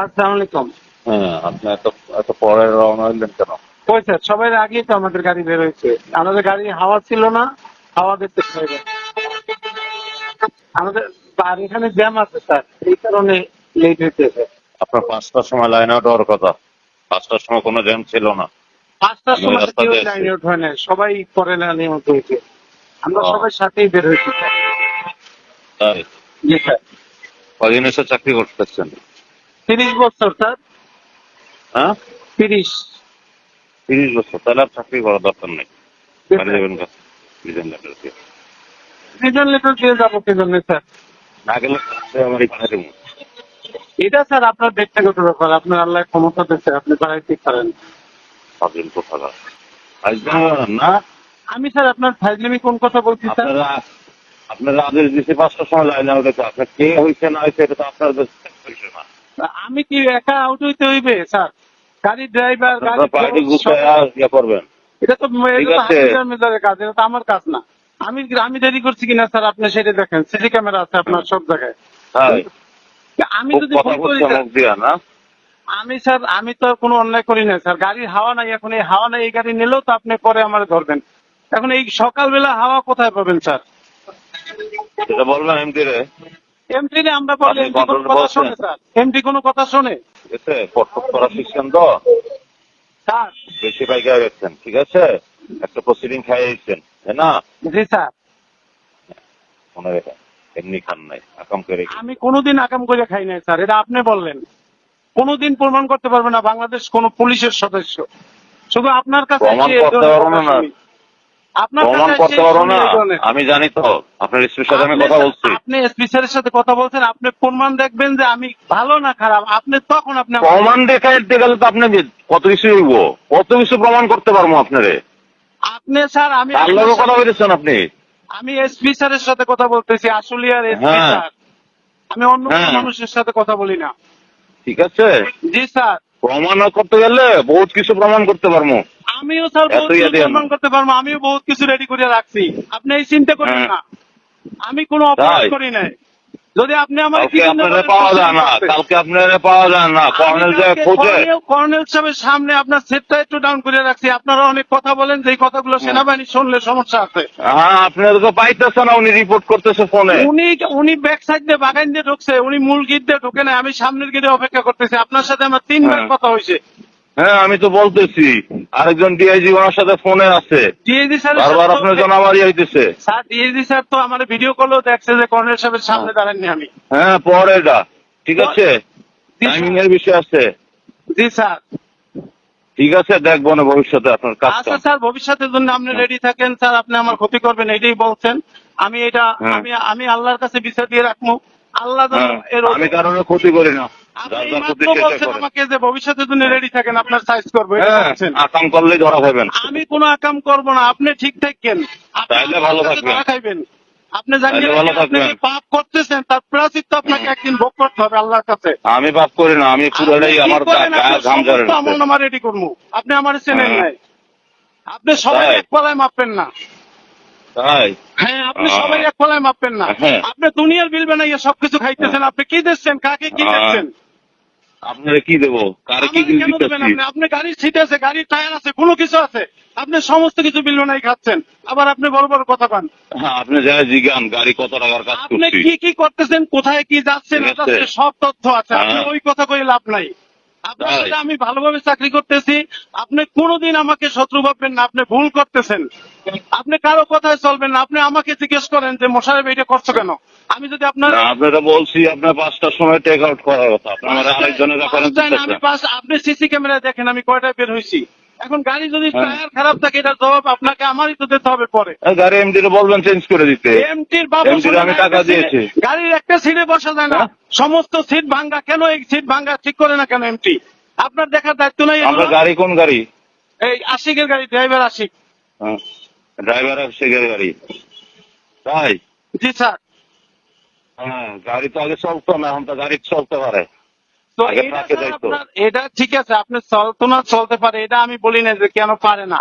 আসসালামু আলাইকুম। হ্যাঁ, আপনি এত এত পরে রওনা হইলেন কেন? কই স্যার, সবাই আগেই তো আমাদের গাড়ি বের হয়েছে। আমাদের গাড়ি হাওয়া ছিল না, হাওয়া দেখতে পাইবে। আমাদের আর এখানে জ্যাম আছে স্যার, এই কারণে লেট হইতেছে। আপনার 5টার সময় লাইন আউট হওয়ার কথা। 5টার সময় কোনো জ্যাম ছিল না। 5টার আমি সময় রাস্তা কেউ দিয়ে আসছি। লাইনে উঠে না, সবাই পরে লাইনে মতো হয়েছে। আমরা ও। সবাই সাথেই বের হয়েছি স্যার। তাই? জি স্যার। কদিন এসে চাকরি করতেছেন? 30 বছর স্যার। হ্যাঁ, 30। 30 বছর। তাহলে আর চাকরি করার দরকার নেই। জি বাড়ি স্যার। যাবেন কাছে ডিজাইন লেটার দিয়ে। রিজন লেটার দিয়ে যাবো কি জন্য স্যার? না গেলে আমার এই বাড়ি দেবো। এটা স্যার আপনার ব্যক্তিগত ব্যাপার, আপনার আল্লাহ ক্ষমতা দিচ্ছে, আপনি বাড়াইতে পারেন। পাবেন কোথাকার না। আমি স্যার আপনার ফাইজলামি কোন কথা বলছি স্যার? আপনারা আপনারা আদেশ দিচ্ছে 5টার সময় লাইন আউট হচ্ছে। আপনার কে হয়েছে না হয়েছে এটা তো আপনার হয়েছে না। আমি কি একা আউট হইতে হইবে স্যার? গাড়ির ড্রাইভার, আপনারা গাড়ির পার্টি কোচ, গুছায় ইয়ে করবেন। এটা তো ঠিক আছে। হাজির মেজারের কাজ, এটা তো আমার কাজ না। আমি আমি দেরি করছি কিনা স্যার আপনি সেটা দেখেন, সিসি ক্যামেরা আছে আপনার সব জায়গায়। তাই? আমি খুব যদি কথা ভুল করি বলছে স্যার, মুখ দিয়া না। আমি স্যার আমি তো কোনো অন্যায় করি না স্যার। গাড়ির হাওয়া নাই, এখন এই হাওয়া নাই, এই গাড়ি নিলেও তো আপনি পরে আমার ধরবেন। এখন এই সকালবেলা হাওয়া কোথায় পাবেন স্যার? সেটা বলবেন এমডি রে। এমটি রে আমরা বললে আপনি এমটি কোনো কন্ট্রোলে কথা বলছেন। শোনে স্যার? এমটি কোনো কথা শোনে ঠিক আছে, ফটফট করা শিখছেন তো। স্যার? বেশি পাইকা গেছেন, ঠিক আছে। একটা প্রসিডিং খাইয়েছেন, তাই না? জি স্যার। মনে রেখেন, এমনি খান নাই, আকাম করে। আমি কোনোদিন আকাম করে খাই নাই স্যার, এটা আপনি বললেন। কোনোদিন প্রমাণ করতে পারবে না বাংলাদেশ কোন পুলিশের সদস্য। শুধু আপনার কাছে প্রমাণ এসে এই করতে ধরনের পারবো কথা না। শুনি। আপনার প্রমাণ কাছে এসে করতে পারবো শুনি না। এই ধরনের। আমি জানি তো, আপনার স্ত্রীর সাথে আমি আপনি কথা বলছি। আপনি এসপি স্যারের সাথে কথা বলছেন, আপনি প্রমাণ দেখবেন যে আমি ভালো না খারাপ, আপনি তখন আপনি প্রমাণ দেখাইতে গেলে তো আপনি কত কিছু হইব, কত কিছু প্রমাণ করতে পারবো আপনারে। আপনি স্যার, আমি তার আপনার লগে কথা সাথে, বলেছেন আপনি। আমি এসপি স্যারের সাথে কথা বলতেছি, আশুলিয়ার এসপি হ্যাঁ স্যার। আমি অন্য কোনো হ্যাঁ, মানুষের সাথে কথা বলি না। ঠিক আছে। জি স্যার। প্রমাণ করতে গেলে বহুত কিছু প্রমাণ করতে পারবো। আমিও স্যার এত বহুত ইয়ে কিছু দিয়েন না। প্রমাণ করতে পারবো, আমিও বহুত কিছু রেডি করে রাখছি। আপনি এই চিন্তা করবেন হ্যাঁ। না, আমি কোনো অপরাধ তাই? করি নাই। যদি আপনি আমার কি কালকে জন্য আপনারা বলেন পাওয়া প্রসিডিং যায় না, করতে? কালকে আপনারা পাওয়া যায় না, আমি কর্নেল যায় কালকে খোঁজে। কর্নেল সাহেবের সামনে আপনার সেটটা একটু ডাউন করে রাখছি। আপনারা অনেক কথা বলেন, যে কথাগুলো সেনাবাহিনী শুনলে সমস্যা আছে। হ্যাঁ, আপনারা তো পাইতেছে না, উনি রিপোর্ট করতেছে ফোনে। উনি উনি ব্যাক সাইড দিয়ে বাগান দিয়ে ঢুকছে, উনি মূল গেট দিয়ে ঢুকে নাই। আমি সামনের গেটে অপেক্ষা করতেছি, আপনার সাথে আমার 3বার হ্যাঁ কথা হয়েছে। হ্যাঁ, আমি তো বলতেছি আরেকজন ডিআইজি ওনার সাথে ফোনে আছে, ডিএজি স্যারের সাথে বারবার তো আপনার জনামারি হইতেছে। স্যার, ডিএজি স্যার তো আমার ভিডিও কলও দেখছে যে কর্নেল সাহেবের সামনে দাঁড়াননি আমি। হ্যাঁ, পরে এটা ঠিক আছে, জি টাইমিং স্যার। এর বিষয় আছে। জি স্যার। ঠিক আছে, দেখবো না ভবিষ্যতে আপনার কাজ আচ্ছা কাম। স্যার, ভবিষ্যতের জন্য আপনি রেডি থাকেন স্যার, আপনি আমার ক্ষতি করবেন এটাই বলছেন। আমি এটা হ্যাঁ আমি আল্লাহর কাছে বিচার দিয়ে রাখবো। আল্লাহ যেন হ্যাঁ, এর আমি কারণে ক্ষতি করি না, আপনি যার এই যার ক্ষতি মাত্র শেষে বলছেন করে। আমাকে যে ভবিষ্যতের জন্য রেডি থাকেন, আপনার সাইজ করবো, এটা হ্যাঁ, বলছেন। আকাম করলেই ধরা খাবেন। আমি কোনো আকাম করবো না, আপনি ঠিক থাকেন। আপনি তাইলে আল্লাহর ভালো কাছে থাকবেন। ধরা খাইবেন। আপনি জানিয়ে তাইলে ভালো রাখেন, আপনি থাকবেন। যে পাপ করতেছেন তার প্রায়শ্চিত্ত আপনাকে একদিন ভোগ করতে হবে আল্লাহর কাছে। আমি পাপ করি না, আমি আপনি পুরোটাই কি আমার করেন, আপনার ঘাম ঝরে সমস্ত নিচ্ছে। আমল নামা রেডি করবো। আপনি আমার চেনেন হ্যাঁ। নাই। আপনি সবাই তাই? এক পালায় মাপবেন না। তাই? হ্যাঁ, আপনি সবাই এক পালায় মাপবেন না। হ্যাঁ। আপনি দুনিয়ার বিল বানাইয়া সবকিছু খাইতেছেন, আপনি কি দিচ্ছেন, কাকে কি দিচ্ছেন? আপনারা কি দেবো, কারে কি আমাকে বিল কেন দেবেন? দিতেছি? আপনি গাড়ির সিট আছে, গাড়ির টায়ার আছে, কোনো কিছু আছে, আপনি সমস্ত কিছু বিল বানাই খাচ্ছেন, আবার আপনি বড় বড় কথা পান। হ্যাঁ, আপনি যা জিগান গাড়ি কত টাকার কাজ আপনি করছি। কি কি করতেছেন, কোথায় কি যাচ্ছেন ঠিক না আছে। যাচ্ছেন, সব তথ্য আছে। আপনি হ্যাঁ। ওই কথা কই লাভ নাই। আপনার তাই? সাথে আমি ভালোভাবে চাকরি করতেছি, আপনি কোনোদিন আমাকে শত্রু ভাববেন না। আপনি ভুল করতেছেন, আপনি কারো কথায় চলবেন না। আপনি আমাকে জিজ্ঞেস করেন যে মোশাররফ এটা করছো কেন। আমি যদি আপনার না, আপনারা বলছি আপনার 5টার সময় টেক আউট করার কথা, আপনার আরেকজনের রেফারেন্স দিতেছেন। আপনি সিসি ক্যামেরায় দেখেন আমি কয়টায় বের হয়েছি। এখন গাড়ি যদি হ্যাঁ। টায়ার খারাপ থাকে, এটার জবাব আপনাকে আমারই তো দিতে হবে পরে। গাড়ি এমডি রে বলবেন চেঞ্জ করে দিতে। এমটির বাবু এমডি রে শোনেন, আমি একটা টাকা দিয়েছি। গাড়ির একটা সিটে বসা যায় না, হ্যাঁ? সমস্ত সিট ভাঙ্গা। কেন এই সিট ভাঙ্গা ঠিক করে না কেন এমটি? আপনার দেখার দায়িত্ব নাই এগুলো? আমরা গাড়ি কোন গাড়ি? এই আশিকের গাড়ি, ড্রাইভার আশিক। ড্রাইভার শেখের গাড়ি। তাই? জি স্যার। হ্যাঁ, গাড়ি তো আগে চলতো না, এখন তো গাড়ি চলতে পারে। তো আগে এটা ট্রাকে স্যার যাইতো। আপনার, এটা ঠিক আছে, আপনি চলতো না চলতে পারে, এটা আমি বলি না যে কেন পারে না।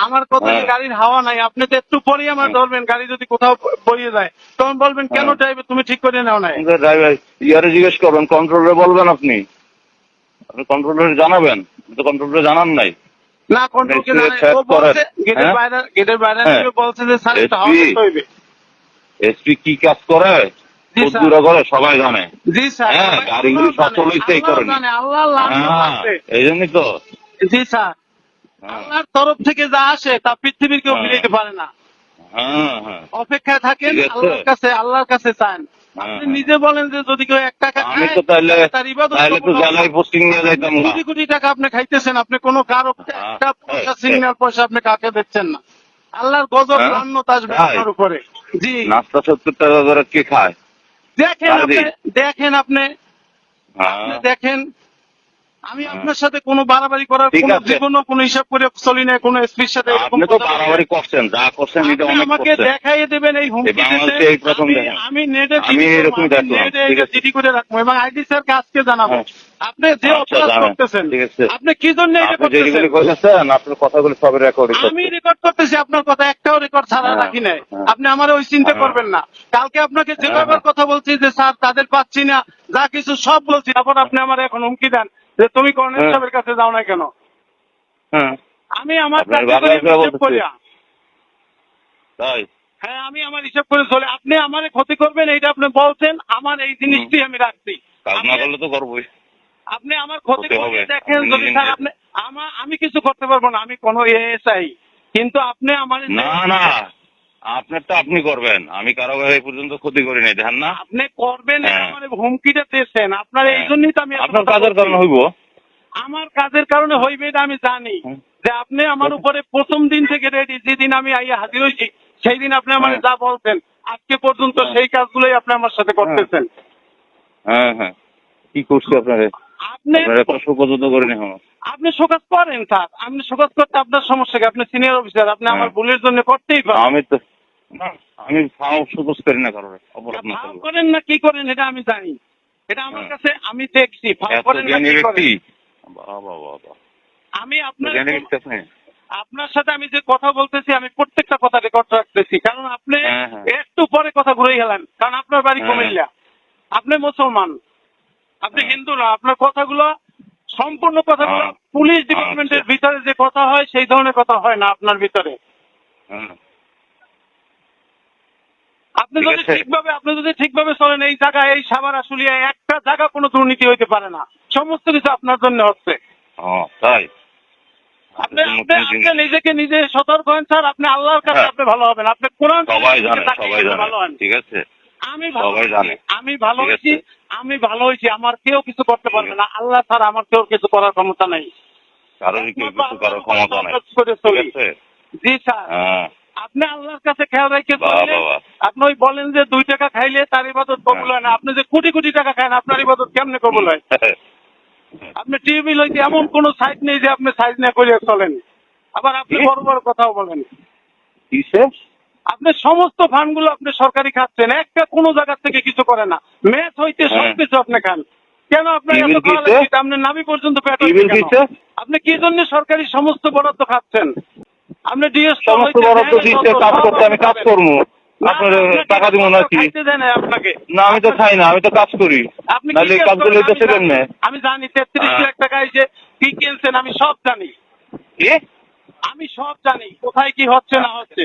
আমার কথা যে হ্যাঁ। গাড়ির হাওয়া নাই, আপনি তো একটু পরেই আমার ধরবেন, গাড়ি যদি কোথাও পড়িয়ে যায় তখন বলবেন কেন হ্যাঁ। ড্রাইভার তুমি ঠিক করে নাও নাই। ড্রাইভার ইয়ারে জিজ্ঞেস করবেন, কন্ট্রোলে বলবেন আপনি। আপনি কন্ট্রোলারে জানাবেন, আপনি তো কন্ট্রোলারে জানান নাই। না কন্ট্রোলকে SPA জানাই, check ও বলছে করেন। গেটের বাইরে হ্যাঁ। থেকে বলছে যে স্যার এটা SP হওয়া হইবে। এসপি কি কাজ করে, জি স্যার। কদ্দুরা করে সবাই জানে। জি স্যার, হ্যাঁ, গাড়িগুলি সচল হইতে এই আল্লাহ কারণে। জানে, আল্লাহ লানত হ্যাঁ, আছে। এই জন্যই তো। জি স্যার, হ্যাঁ, আল্লাহর তরফ থেকে যা আসে তা পৃথিবীর কেউ হ্যাঁ। মিলাইতে পারে না। হ্যাঁ, হ্যাঁ, অপেক্ষায় থাকেন, ঠিক আছে। আল্লাহর কাছে চান। হ্যাঁ, আপনি হ্যাঁ। নিজে বলেন যে যদি কেউ 1 টাকা আমি খায় তো তাহলে তার ইবাদত তাহলে তো কবুল হবে জেলায় না। পোস্টিং নিয়ে যাইতাম না। কোটি কোটি টাকা আপনি খাইতেছেন, আপনি কোনো কারো একটা পয়সা সিগন্যাল পয়সা আপনি কাকে দিচ্ছেন না। আল্লাহর গজব হ্যাঁ? লানত আসবে তাই? আপনার উপরে। জি, নাস্তা 70 টাকা করে কে খায়? দেখেন আর আপনি, দিই। দেখেন আপনি হ্যাঁ, দেখেন, আমি হ্যাঁ। আপনার সাথে কোনো বাড়াবাড়ি করার ঠিক কোনো আছে। জীবনও কোনো হিসাব করে চলি না, কোনো এসপির সাথে এরকম আপনি তো কথা বলি না। বাড়াবাড়ি করছেন, যা করছেন এটা আপনি অনেক আমাকে করছেন। দেখাইয়ে দেবেন এই হুমকি এই বাংলাদেশে দিতে, এই প্রথম দেখেন। আমি নেটে আমি এরকমই দেখলাম, ঠিক আছে। জিডি করে রাখবো এবং আইডি স্যারকে আজকে জানাবো। হ্যাঁ। আপনি যে আচ্ছা, অপরাধ জানেন। করতেছেন, ঠিক আছে। আপনি কি জন্য এটা আপনি করতেছেন? যেগুলি করেছেন, আপনার কথাগুলি সব রেকর্ড আমি রেকর্ড করতেছি আপনার কথা, একটাও রেকর্ড ছাড়া হ্যাঁ, রাখি নাই। হ্যাঁ। আপনি আমার ওই চিন্তা হ্যাঁ। করবেন না। কালকে আপনাকে যে হ্যাঁ, ব্যাপার হ্যাঁ। কথা বলছি যে স্যার তাদের পাচ্ছি না, যা কিছু সব বলছি, তারপর আপনি আমার এখন হুমকি দেন যে তুমি কর্নেল হ্যাঁ। সাহেবের কাছে যাও না কেন? হ্যাঁ, আমি আমার আপনার কাছে বাবা করে এসে হিসাব বলতেছে। করিয়া, তাই। হ্যাঁ আমি আমার হিসাব করে চলে। আপনি আমারে ক্ষতি করবেন এইটা আপনি বলছেন, আমার এই জিনিসটি আমি রাখছি। কাজ না করলে তো করবোই। আপনি আমার ক্ষতি হতে করে হবে। দেখেন, আপনি যদি নিজে স্যার নিজে- আপনি আমি কিছু করতে পারবো না, আমি কোনো এএসআই, কিন্তু আপনি আমার না, না, আপনারটা আপনি করবেন, আমি কারো এই পর্যন্ত ক্ষতি করি নাই, ধ্যান না। আপনি করবেন, হ্যাঁ। আমার হুমকিটা দিয়েছেন, আপনার এই হ্যাঁ। জন্যই তো আমি এত আপনার কথা কাজের বলছি। কারণে হইব। আমার কাজের কারণে হইবে এটা আমি জানি, হুম। যে আপনি আমার উপরে প্রথম দিন থেকে রেডি, যেদিন আমি আইয়া হাজির হয়েছি সেই দিন আপনি আমার হ্যাঁ। যা বলছেন আজকে পর্যন্ত হ্যাঁ। সেই কাজগুলোই আপনি আমার সাথে করতেছেন। হ্যাঁ, হ্যাঁ, কি করছি আপনারে? আপনি আপনার এত সুপর্যন্ত করিনি এখনো। আপনি শোকাজ করেন স্যার, আপনি শোকাজ করতে আপনার সমস্যা কি? আপনি সিনিয়র অফিসার, আপনি আমার হ্যাঁ। ভুলের জন্য করতেই পারেন। আমি তো না, আমি ফাও সুপোজ করি না কারোর অপরাধ না ফাও করলে। করেন না কি করেন এটা আমি জানি, এটা আমার হ্যাঁ। কাছে আমি দেখছি ফাও এত করেন না জ্ঞানী কি ব্যক্তি। করেন। বাবা, বাবা, আমি আপনার জ্ঞানী ব্যক্তি আপনি। আপনার সাথে আমি যে কথা বলতেছি আমি প্রত্যেকটা কথা রেকর্ড রাখতেছি, কারণ আপনি হ্যাঁ, হ্যাঁ। একটু পরে কথা ঘুরে গেলেন, কারণ আপনার বাড়ি হ্যাঁ। কুমিল্লা, আপনি মুসলমান, আপনি হ্যাঁ। হিন্দু না। আপনার কথাগুলো সম্পূর্ণ কথাগুলো হ্যাঁ। পুলিশ ডিপার্টমেন্টের আচ্ছা। ভিতরে যে কথা হয় সেই ধরনের কথা হয় না আপনার ভিতরে। হ্যাঁ। আপনি ঠিক যদি আছে। ঠিকভাবে চলেন, এই জায়গায় এই সাভার আশুলিয়ায় একটা জায়গা কোনো দুর্নীতি হইতে পারে না, সমস্ত কিছু আপনার জন্য হচ্ছে। ও তাই। আপনি নিজেকে নিজে সতর্ক হন স্যার, আপনি আল্লাহর কাছে হ্যাঁ। আপনি ভালো হবেন, আপনি কোরআন সবাই শরীফের জানে, দিকে তাকিয়ে সবাই আপনি জানে, ভালো হন। ঠিক আছে। আমি ভালো সবাই হয়েছি, জানে। আমি ভালো ঠিক হয়েছি, আছে। আমি ভালো হয়েছি, আমার কেউ কিছু করতে পারবে না, আল্লাহ ছাড়া আমার কেউ কিছু করার ক্ষমতা নেই। কারোরই কেউ একমাত্র কিছু করার আল্লাহর ক্ষমতা উপর নাই, টর্চ করে ঠিক চলি। আছে। জি স্যার, হ্যাঁ। আপনি আল্লাহর কাছে খেয়াল রেখে বাহ, চললে, বাহ, বাহ। আপনি ওই বলেন যে 2 টাকা খাইলে তার ইবাদত কবুল হয় না, আপনি যে কোটি কোটি টাকা খান আপনার ইবাদত কেমনে কবুল হয়? আপনি টিভি লইতে এমন কোন সাইড নেই যে আপনি সাইড না করে চলেন, আবার আপনি কি? বড় বড় কথাও বলেন। কিসে? আপনি সমস্ত ফান্ডগুলো আপনি সরকারি খাচ্ছেন, একটা কোনো জায়গা থেকে কিছু করে না, ম্যাচ হইতে হ্যাঁ। সবকিছু আপনি খান। কেন আপনার টিভির এত খাওয়া কিসে? লাগছে? আপনি নাভি পর্যন্ত পেট হইছে টিভির কেন? কিসে? আপনি কি জন্য সরকারি সমস্ত বরাদ্দ খাচ্ছেন? আপনি ডিএস সমস্ত বরাদ্দ দিচ্ছে, কাজ করতে আমি কাজ করবো, আপনার টাকা দিব নাকি? খাইতে দেয় না আপনাকে। না, আমি তো খাই না, আমি তো কাজ করি। আপনি কি নাহলে এই কাজ কাজগুলো করেন? হইতেছে কেমনে? আমি জানি 33 হ্যাঁ। লাখ টাকা এসে কি কিনছেন, আমি সব জানি, কি? আমি সব জানি কোথায় কি হচ্ছে না হচ্ছে।